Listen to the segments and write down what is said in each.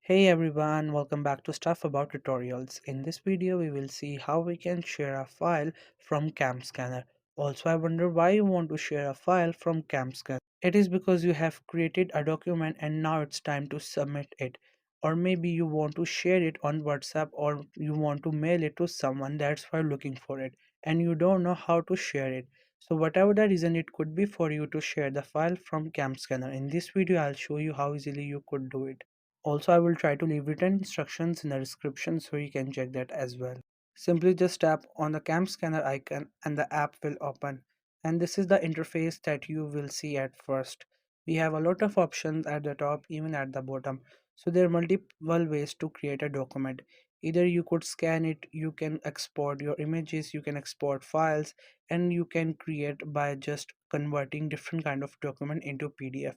Hey everyone, welcome back to Stuff About Tutorials. In this video, we will see how we can share a file from Camscanner. Also, I wonder why you want to share a file from Camscanner. It is because you have created a document and now it's time to submit it. Or maybe you want to share it on WhatsApp or you want to mail it to someone that's why you're looking for it and you don't know how to share it. So whatever the reason it could be for you to share the file from Camscanner. In this video, I'll show you how easily you could do it. Also, I will try to leave written instructions in the description so you can check that as well. Simply just tap on the cam scanner icon and the app will open. And this is the interface that you will see at first. We have a lot of options at the top, even at the bottom. So there are multiple ways to create a document. Either you could scan it, you can export your images, you can export files, and you can create by just converting different kind of document into PDF.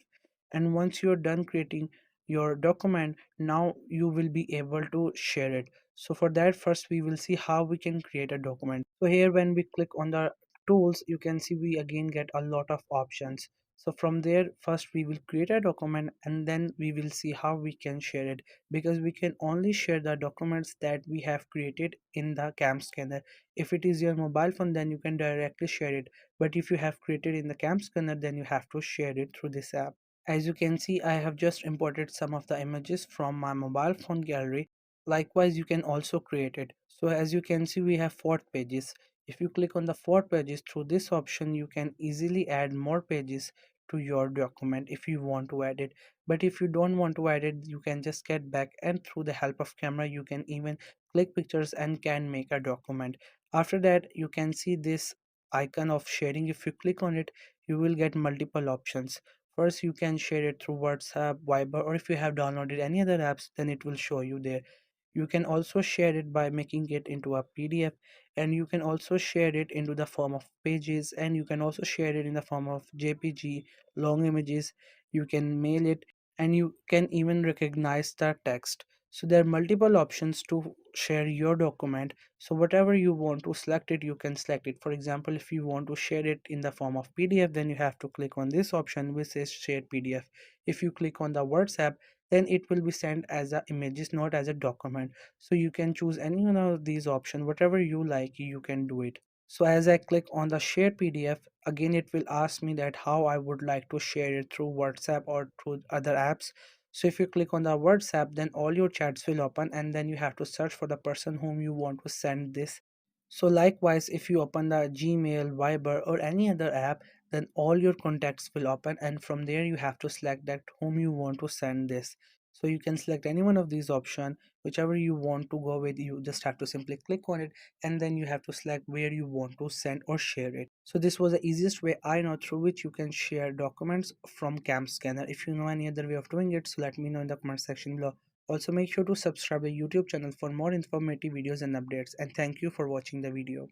And once you're done creating your document, now you will be able to share it. So for that, first we will see how we can create a document. So here when we click on the tools, you can see we again get a lot of options. So from there, first we will create a document and then we will see how we can share it, because we can only share the documents that we have created in the cam scanner. If it is your mobile phone, then you can directly share it, but if you have created in the cam scanner, then you have to share it through this app. As you can see, I have just imported some of the images from my mobile phone gallery. Likewise, you can also create it. So as you can see, we have 4 pages. If you click on the 4 pages through this option, you can easily add more pages to your document if you want to add it. But if you don't want to add it, you can just get back, and through the help of camera, you can even click pictures and can make a document. After that, you can see this icon of sharing. If you click on it, you will get multiple options. First, you can share it through WhatsApp, Viber, or if you have downloaded any other apps, then it will show you there. You can also share it by making it into a PDF, and you can also share it into the form of pages, and you can also share it in the form of JPG, long images. You can mail it, and you can even recognize the text. So there are multiple options to share your document. So whatever you want to select it, you can select it. For example, if you want to share it in the form of PDF, then you have to click on this option which says share PDF. If you click on the WhatsApp, then it will be sent as a images, not as a document. So you can choose any one of these options, whatever you like, you can do it. So as I click on the share PDF, again it will ask me that how I would like to share it through WhatsApp or through other apps. So if you click on the WhatsApp, then all your chats will open, and then you have to search for the person whom you want to send this. So likewise, if you open the Gmail, Viber, or any other app, then all your contacts will open, and from there you have to select that whom you want to send this. So you can select any one of these options, whichever you want to go with. You just have to simply click on it, and then you have to select where you want to send or share it. So this was the easiest way I know through which you can share documents from Camscanner. If you know any other way of doing it, so let me know in the comment section below. Also make sure to subscribe the YouTube channel for more informative videos and updates, and thank you for watching the video.